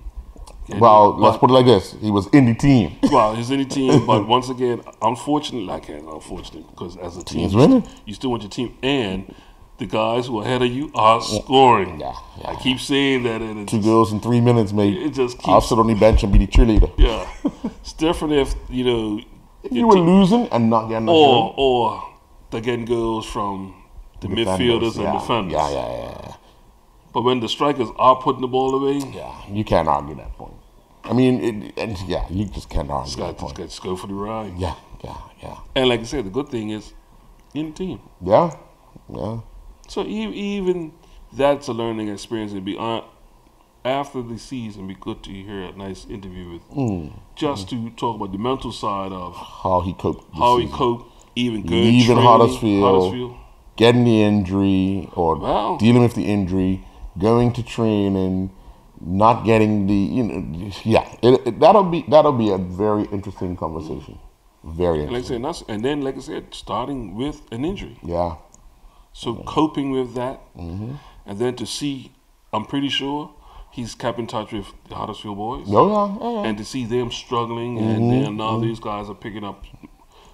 Well, let's put it like this: he was in the team. Well, he's in the team, but once again, unfortunately, because as a team, Team's winning. you still want your team, and the guys who are ahead of you are scoring. Yeah. I keep saying that, and it's 2 goals in 3 minutes, mate. It just keeps. I'll sit on the bench and be the cheerleader. Yeah, it's different if If you were losing and not getting a goal. or they're getting goals from the midfielders and defenders. Yeah. But when the strikers are putting the ball away, Yeah, you can't argue that point. I mean, you just can't argue that point. just go for the ride. Yeah. And like I said, the good thing is in the team. Yeah. So even that's a learning experience. And be after the season, be good to hear a nice interview with just to talk about the mental side of How he coped. he coped, even good Leaving training, Huddersfield, getting the injury or Wow. dealing with the injury, going to training, not getting that'll be a very interesting conversation. Very And like I interesting. said, and then like I said, starting with an injury. Yeah. So coping with that, Mm-hmm. and then to see, I'm pretty sure he's kept in touch with the Huddersfield boys, Oh yeah. and to see them struggling, and then now these guys are picking up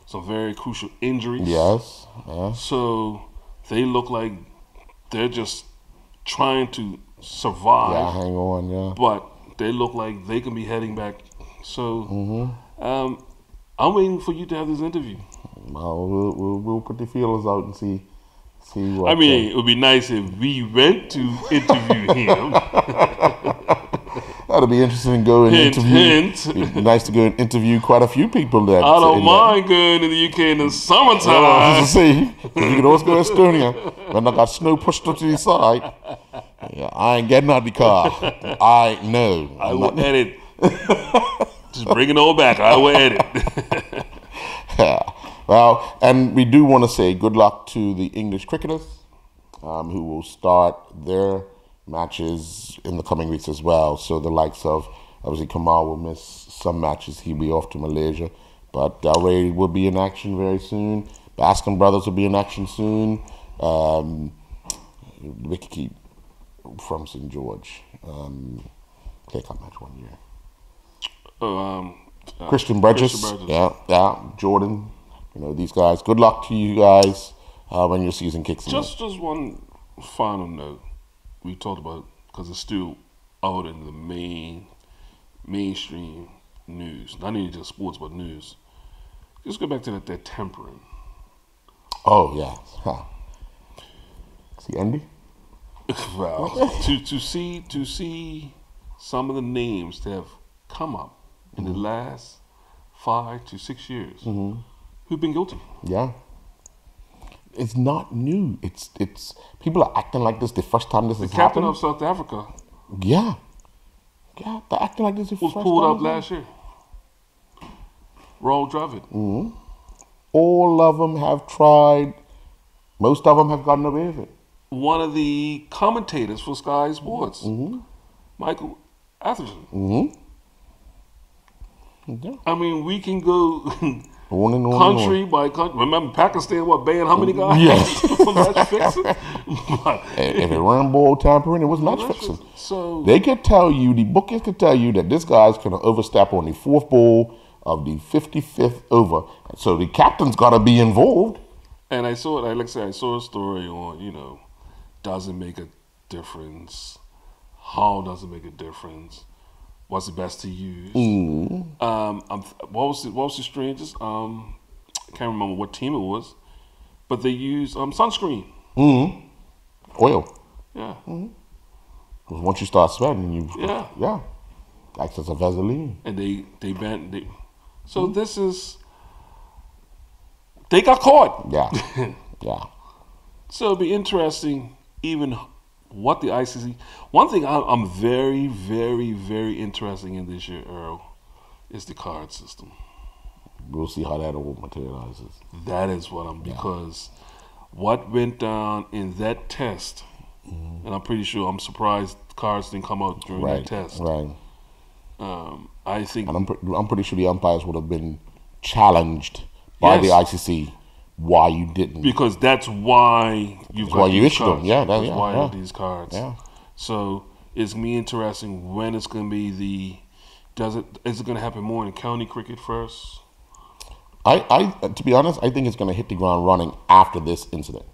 some very crucial injuries. Yes. Yeah. So they look like they're just trying to survive, Yeah. Hang on. Yeah. but they look like they can be heading back. So I'm waiting for you to have this interview. Well, we'll put the feelers out and see what. I mean, it would be nice if we went to interview him. that'll be interesting to go and Hint, interview. hint. It'd be nice to go and interview quite a few people that. I don't in mind going to the UK in the I was summertime. to say, you can always go to Estonia when I got snow pushed to the side. Yeah, I ain't getting out the car. I know. I will edit. Just bring it all back. I will edit. Yeah. Well, and we do want to say good luck to the English cricketers who will start their matches in the coming weeks as well. So the likes of, obviously, Kamal will miss some matches. He'll be off to Malaysia. But Dalray will be in action very soon. Bascom Brothers will be in action soon. Wicketkeep from St. George. Take up match 1 year. Christian Burgess. Yeah. Jordan. These guys. Good luck to you guys when your season kicks in. Just one final note. We talked about, because it's still out in the mainstream news, not even just sports, but news. Just go back to that tempering. Oh yeah. Huh. See Andy? Well, to see some of the names that have come up in the last 5 to 6 years who've been guilty. Yeah. It's not new. It's people are acting like this the first time this has Captain happened. of South Africa Yeah. Yeah, they're acting like this the was first pulled time up last year. Raul Dravid. All of them have tried. Most of them have gotten away with it. One of the commentators for Sky Sports, Michael Atherton. Yeah. I mean, we can go On and on country and by country. Remember Pakistan, banned how many guys? Yes. For match fixing? on. If it ran ball tampering, it was match fixing. So They could tell you, the bookies could tell you that this guy's going to overstep on the fourth ball of the 55th over. So the captain's got to be involved. And I saw it. Like I said, I saw a story on, does it make a difference? How does it make a difference? What's the best to use? What was the strangest? I can't remember what team it was, but they used sunscreen. Oil. Yeah, 'Cause once you start sweating, yeah. acts as a Vaseline. And they banned. So this is. They got caught. Yeah. Yeah. So it'll be interesting, even what the ICC. One thing I'm very, very, very interested in this year, Earl, is the card system. We'll see how that all materializes. That is what because what went down in that test, and I'm surprised cards didn't come out during that test. Right. I think, And I'm pretty sure the umpires would have been challenged by the ICC why you didn't. because that's why you've got you these issued them. cards. Yeah, that's why you got these cards. Yeah. So it's gonna be interesting when it's gonna be is it gonna happen more in county cricket first? I to be honest, I think it's going to hit the ground running after this incident.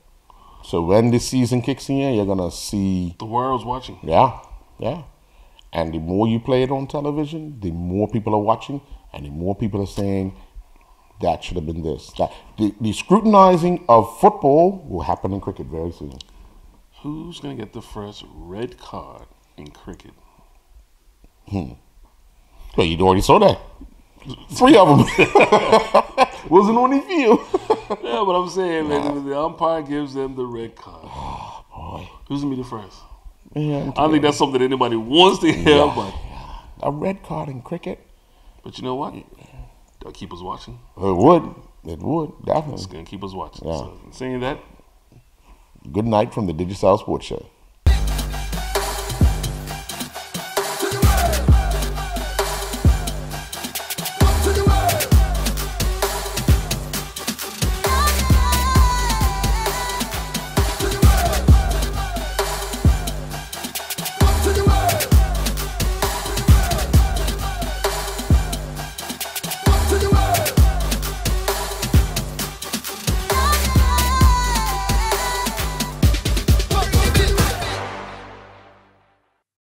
So when the season kicks in, you're going to see. The world's watching. Yeah. And the more you play it on television, the more people are watching, and the more people are saying that should have been this. That the scrutinizing of football will happen in cricket very soon. Who's gonna get the first red card in cricket? Well, you already saw that. 3 of them wasn't on the field. Yeah, but I'm saying, man, the umpire gives them the red card. Boy, Who's gonna be the first? man, I don't think that's something that anybody wants to hear, a red card in cricket. but you know what? They'll keep us watching. It would It's definitely. gonna keep us watching. Yeah. So, saying that, Good night from the Digicel Sports Show.